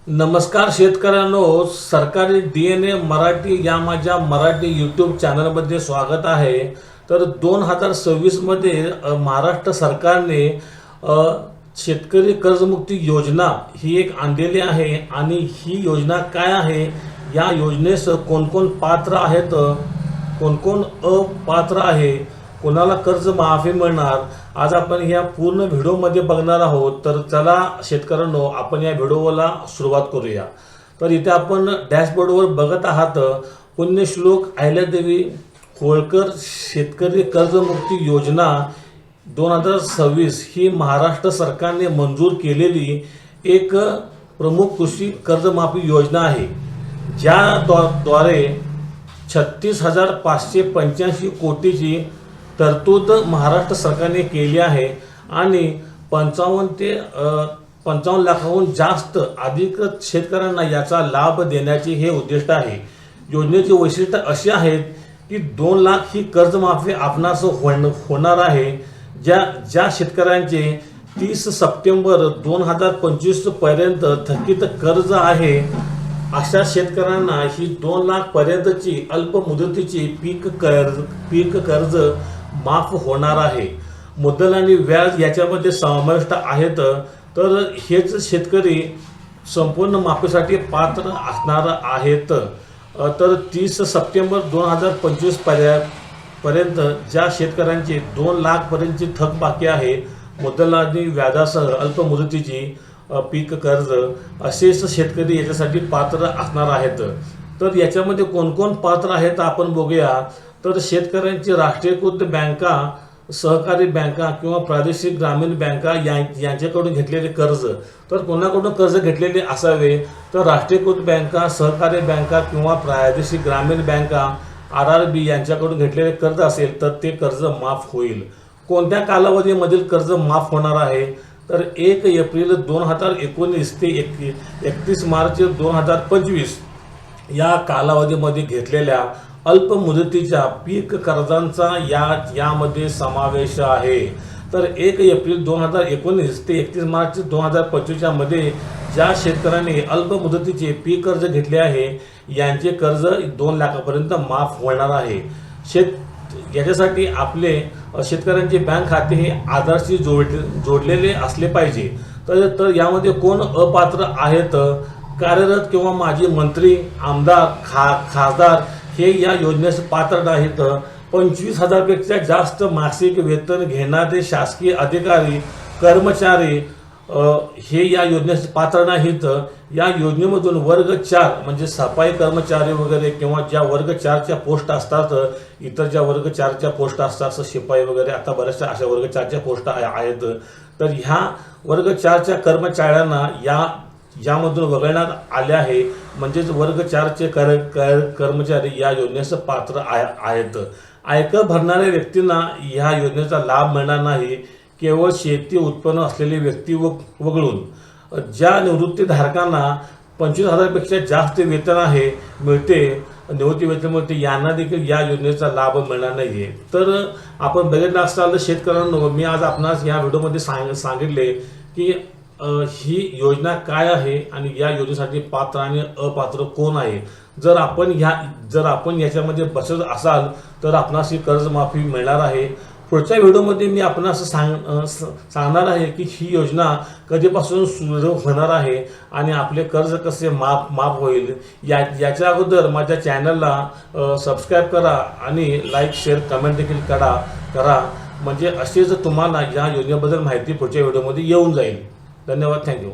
नमस्कार शेतकऱ्यांनो, सरकारी DNA मराठी या माझ्या मराठी यूट्यूब चॅनलमध्ये स्वागत आहे। तर 2026 मध्ये महाराष्ट्र सरकारने शेतकरी कर्जमुक्ती योजना ही एक आणलेली आहे आणि ही योजना काय आहे, या योजनेस कोण कोण पात्र आहेत, कोण कोण अपात्र आहे, कोणाला कर्ज माफी मिळणार, आज आपण या पूर्ण व्हिडिओमध्ये बघणार आहोत। तर चला शेतकऱ्यांनो, आपण या व्हिडिओला सुरुवात करूया। तर इथे आपण डॅशबोर्डवर बघत आहात, पुण्यश्लोक अहिल्यादेवी होळकर शेतकरी कर्जमुक्ती योजना 2026 ही महाराष्ट्र सरकारने मंजूर केलेली एक प्रमुख कृषी कर्जमाफी योजना आहे, ज्याद्वारे 36,585 कोटीची तरतूद महाराष्ट्र सरकारने केली आहे आणि 55 लाखाहून जास्त अधिकृत शेतकऱ्यांना याचा लाभ देण्याचे हे उद्दिष्ट आहे। योजनेची वैशिष्ट्ये अशी आहेत की 2 लाख ही कर्जमाफी आपणास होणार आहे। ज्या शेतकऱ्यांचे 30 सप्टेंबर 2025 पर्यंत थकीत कर्ज आहे, अशा शेतकऱ्यांना ही 2 लाख पर्यंतची अल्प मुदतीची पीक कर्ज माफ होणार आहे। मुद्दल आणि व्याज याच्यामध्ये समाविष्ट आहेत। तर हेच शेतकरी संपूर्ण माफीसाठी पात्र असणार आहेत। तर 30 सप्टेंबर 2025 पर्यंत ज्या शेतकऱ्यांचे 2 लाख पर्यंतची थकबाकी आहे, मुद्दल आणि व्याजासह अल्प मुदतीची पीक कर्ज, असेच शेतकरी याच्यासाठी पात्र असणार आहेत। तर याच्यामध्ये कोण कोण पात्र आहेत आपण बघूया। तर शेतकऱ्यांची राष्ट्रीयकृत बँका, सहकारी बँका किंवा प्रादेशिक ग्रामीण बँका यांच्याकडून घेतलेले कर्ज, तर कोणाकडून कर्ज घेतलेले असावे, तर राष्ट्रीयकृत बँका, सहकारी बँका किंवा प्रादेशिक ग्रामीण बँका RRB यांच्याकडून घेतलेले कर्ज असेल तर ते कर्ज माफ होईल। कोणत्या कालावधीमधील कर्ज माफ होणार आहे, तर 1 एप्रिल 2019 ते 31 मार्च 2025 या कालावधीमध्ये घेतलेल्या अल्प मुदतीच्या पीक कर्जांचा यामध्ये समावेश आहे। तर 1 एप्रिल 2019 ते 31 मार्च 2025 मध्ये ज्या शेतकऱ्यांनी अल्प मुदतीचे पीक कर्ज घेतले आहे, यांचे कर्ज 2 लाखापर्यंत माफ होणार आहे। याच्यासाठी आपले शेतकऱ्यांचे बँक खाते हे आधारशी जोडलेले असले पाहिजे। तर यामध्ये कोण अपात्र आहेत, कार्यरत किंवा माजी मंत्री, आमदार, खासदार हे या योजनेस पात्र नाहीत। 25,000 पेक्षा जास्त मासिक वेतन घेणारे शासकीय अधिकारी, कर्मचारी हे या योजनेस पात्र नाहीत। या योजनेमधून वर्ग 4 म्हणजे सफाई कर्मचारी वगैरे किंवा ज्या वर्ग 4च्या पोस्ट असतात, इतर ज्या वर्ग 4च्या पोस्ट असतात, शिपाई वगैरे, आता बऱ्याचशा अशा वर्ग 4च्या पोस्ट आहेत। तर ह्या वर्ग 4च्या कर्मचाऱ्यांना यामधून वगळण्यात आले आहे। म्हणजेच वर्ग 4चे कर्मचारी या योजनेस पात्र आहेत। आयकर भरणाऱ्या व्यक्तींना ह्या योजनेचा लाभ मिळणार नाही। केवळ शेती उत्पन्न असलेले व्यक्ती वगळून ज्या निवृत्तीधारकांना 25,000 पेक्षा जास्त वेतन मिळते, निवृत्ती वेतन मिळते, यांना देखील या योजनेचा लाभ मिळणार नाही। तर आपण बघितलं असाल शेतकऱ्यांनो, मी आज आपणास या व्हिडिओमध्ये सांगितले की ही योजना काय आहे आणि या योजनेसाठी पात्र आणि अपात्र कोण आहे। जर आपण याच्यामध्ये बसत असाल तर आपणास ही कर्जमाफी मिळणार आहे। पुढच्या व्हिडिओमध्ये मी आपणास सांगणार आहे की ही योजना कधीपासून सुरू होणार आहे आणि आपले कर्ज कसे माफ होईल। याच्या अगोदर माझ्या चॅनलला सबस्क्राईब करा आणि लाईक, शेअर, कमेंट देखील करा, म्हणजे असेच तुम्हाला या योजनेबद्दल माहिती पुढच्या व्हिडिओमध्ये येऊन जाईल। धन्यवाद, थँक्यू।